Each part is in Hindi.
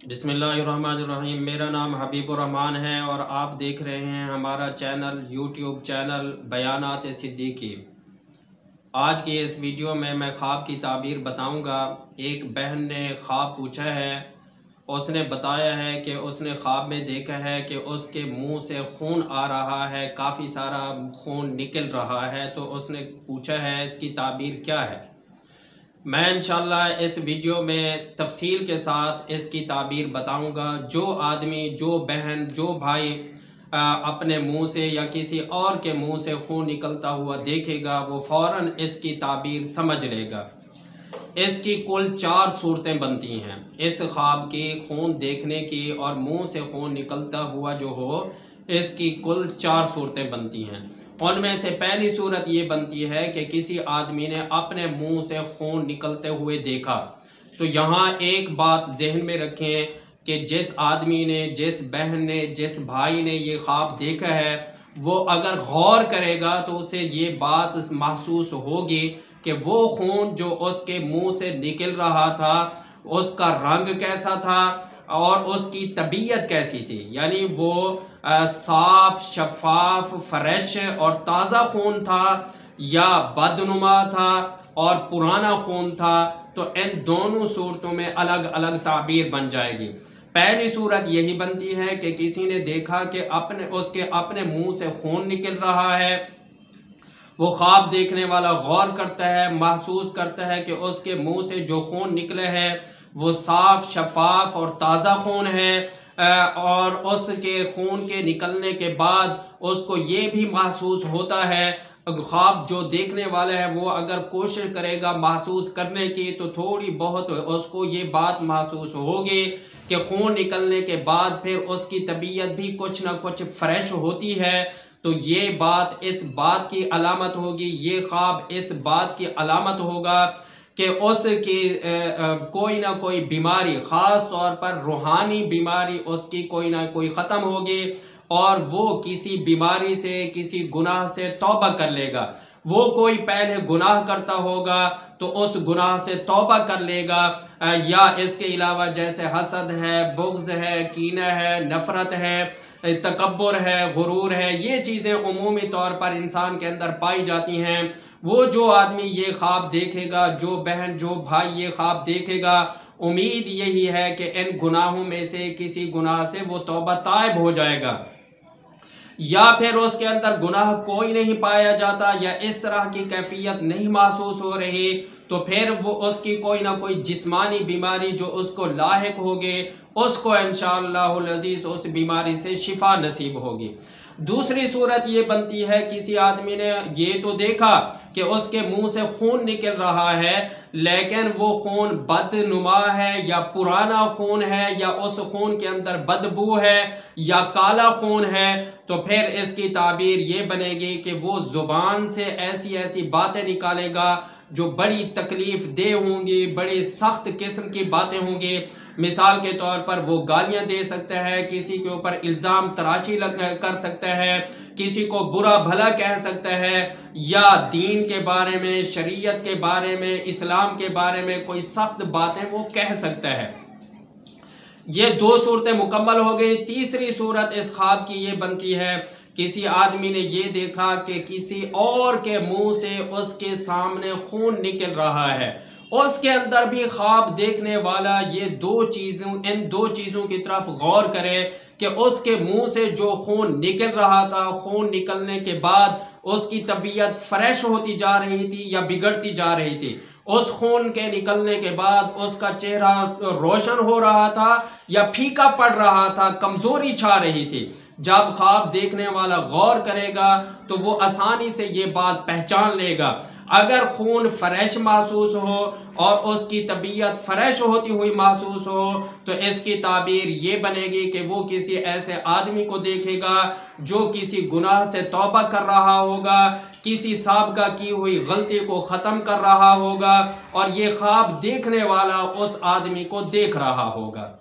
बिस्मिल्लाहिर्रहमानिर्रहीम। मेरा नाम हबीबुर्रहमान है और आप देख रहे हैं हमारा चैनल यूट्यूब चैनल बयानात सिद्दीकी। आज की इस वीडियो में मैं ख्वाब की ताबीर बताऊंगा। एक बहन ने ख्वाब पूछा है, उसने बताया है कि उसने ख्वाब में देखा है कि उसके मुंह से खून आ रहा है, काफ़ी सारा खून निकल रहा है। तो उसने पूछा है इसकी ताबीर क्या है। मैं इंशाल्लाह इस वीडियो में तफसील के साथ इसकी ताबीर बताऊंगा। जो आदमी, जो बहन, जो भाई अपने मुंह से या किसी और के मुंह से खून निकलता हुआ देखेगा वो फ़ौरन इसकी ताबीर समझ लेगा। इसकी कुल 4 सूरतें बनती हैं इस ख्वाब की, खून देखने की और मुंह से खून निकलता हुआ जो हो, इसकी कुल 4 सूरतें बनती हैं। उनमें से पहली सूरत ये बनती है कि किसी आदमी ने अपने मुंह से खून निकलते हुए देखा। तो यहाँ एक बात जहन में रखें कि जिस आदमी ने, जिस बहन ने, जिस भाई ने ये ख्वाब देखा है, वो अगर गौर करेगा तो उसे ये बात महसूस होगी कि वो खून जो उसके मुंह से निकल रहा था उसका रंग कैसा था और उसकी तबीयत कैसी थी। यानी वो साफ, शफाफ, फ्रेश और ताज़ा खून था या बदनुमा था और पुराना खून था। तो इन दोनों सूरतों में अलग अलग ताबीर बन जाएगी। पहली सूरत यही बनती है कि किसी ने देखा कि उसके अपने मुंह से खून निकल रहा है। वो ख्वाब देखने वाला गौर करता है, महसूस करता है कि उसके मुंह से जो खून निकले है वो साफ, शफाफ और ताज़ा खून है। और उसके खून के निकलने के बाद उसको ये भी महसूस होता है, ख्वाब जो देखने वाला है वो अगर कोशिश करेगा महसूस करने की तो थोड़ी बहुत उसको ये बात महसूस होगी कि खून निकलने के बाद फिर उसकी तबीयत भी कुछ ना कुछ फ्रेश होती है। तो ये बात इस बात की अलामत होगी, ये ख्वाब इस बात की अलामत होगा कि उसकी कोई ना कोई बीमारी, ख़ास तौर पर रूहानी बीमारी उसकी कोई ना कोई ख़त्म होगी और वो किसी बीमारी से, किसी गुनाह से तौबा कर लेगा। वो कोई पहले गुनाह करता होगा तो उस गुनाह से तौबा कर लेगा। या इसके अलावा जैसे हसद है, बुग़्ज़ है, कीना है, नफ़रत है, तकब्बुर है, गुरूर है, ये चीज़ें उमूमी तौर पर इंसान के अंदर पाई जाती हैं। वो जो आदमी ये ख्वाब देखेगा, जो बहन, जो भाई ये ख्वाब देखेगा, उम्मीद यही है कि इन गुनाहों में से किसी गुनाह से वो तौबा ताइब हो जाएगा। या फिर उसके अंदर गुनाह कोई नहीं पाया जाता या इस तरह की कैफियत नहीं महसूस हो रही, तो फिर वो उसकी कोई ना कोई जिस्मानी बीमारी जो उसको लाहिक होगी, उसको इंशाअल्लाहुल अज़ीज़ उस बीमारी से शिफा नसीब होगी। दूसरी सूरत ये बनती है, किसी आदमी ने ये तो देखा कि उसके मुंह से खून निकल रहा है, लेकिन वो खून बदनुमा है या पुराना खून है या उस खून के अंदर बदबू है या काला खून है। तो फिर इसकी ताबीर ये बनेगी कि वो ज़ुबान से ऐसी ऐसी बातें निकालेगा जो बड़ी तकलीफ़ दे होंगी, बड़ी सख्त किस्म की बातें होंगी। मिसाल के तौर पर वो गालियां दे सकता है, किसी के ऊपर इल्ज़ाम तराशी कर सकता है, किसी को बुरा भला कह सकता है या दीन के बारे में, शरीयत के बारे में, इस्लाम के बारे में कोई सख्त बातें वो कह सकता है। ये 2 सूरतें मुकम्मल हो गई। तीसरी सूरत इस ख्वाब की ये बनती है, किसी आदमी ने ये देखा कि किसी और के मुंह से उसके सामने खून निकल रहा है। उसके अंदर भी ख्वाब देखने वाला ये इन दो चीज़ों की तरफ गौर करे कि उसके मुंह से जो खून निकल रहा था, खून निकलने के बाद उसकी तबीयत फ्रेश होती जा रही थी या बिगड़ती जा रही थी। उस खून के निकलने के बाद उसका चेहरा रोशन हो रहा था या फीका पड़ रहा था, कमज़ोरी छा रही थी। जब ख्वाब देखने वाला गौर करेगा तो वो आसानी से ये बात पहचान लेगा। अगर खून फ्रेश महसूस हो और उसकी तबीयत फ्रेश होती हुई महसूस हो तो इसकी ताबीर ये बनेगी कि वो किसी ऐसे आदमी को देखेगा जो किसी गुनाह से तौबा कर रहा होगा, किसी साबका की हुई गलती को ख़त्म कर रहा होगा और ये ख्वाब देखने वाला उस आदमी को देख रहा होगा।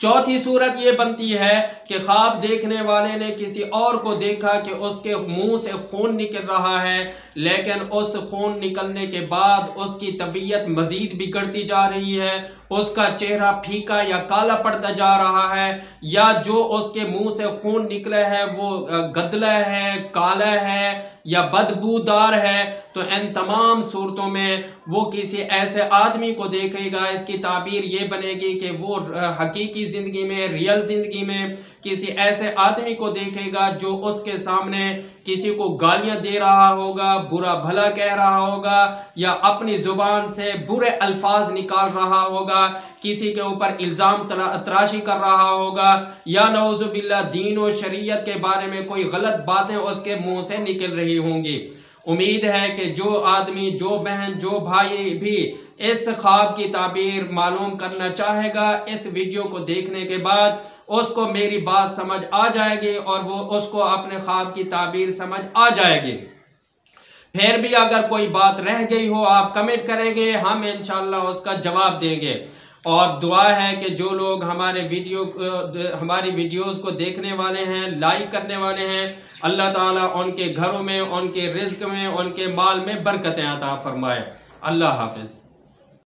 चौथी सूरत ये बनती है कि ख्वाब देखने वाले ने किसी और को देखा कि उसके मुंह से खून निकल रहा है, लेकिन उस खून निकलने के बाद उसकी तबीयत मज़ीद बिगड़ती जा रही है, उसका चेहरा फीका या काला पड़ता जा रहा है, या जो उसके मुंह से खून निकला है वो गदला है, काला है या बदबूदार है। तो इन तमाम सूरतों में वो किसी ऐसे आदमी को देखेगा। इसकी ताबीर ये बनेगी कि वो हकीकी ज़िंदगी में, रियल ज़िंदगी में किसी ऐसे आदमी को देखेगा जो उसके सामने किसी को गालियां दे रहा होगा, बुरा भला कह रहा होगा, या अपनी ज़ुबान से बुरे अल्फाज निकाल रहा होगा, किसी के ऊपर इल्ज़ाम तराशी कर रहा होगा, या नऊज़ुबिल्लाह दीन और शरीयत के बारे में कोई गलत बातें उसके मुंह से निकल रही होंगी। उम्मीद है कि जो आदमी, जो बहन, जो भाई भी इस ख्वाब की ताबीर मालूम करना चाहेगा, इस वीडियो को देखने के बाद उसको मेरी बात समझ आ जाएगी और वो उसको अपने ख्वाब की ताबीर समझ आ जाएगी। फिर भी अगर कोई बात रह गई हो आप कमेंट करेंगे, हम इंशाल्लाह उसका जवाब देंगे। और दुआ है कि जो लोग हमारी वीडियोस को देखने वाले हैं, लाइक करने वाले हैं, अल्लाह ताला उनके घरों में, उनके रिज्क में, उनके माल में बरकतें अता फरमाए। अल्लाह हाफिज़।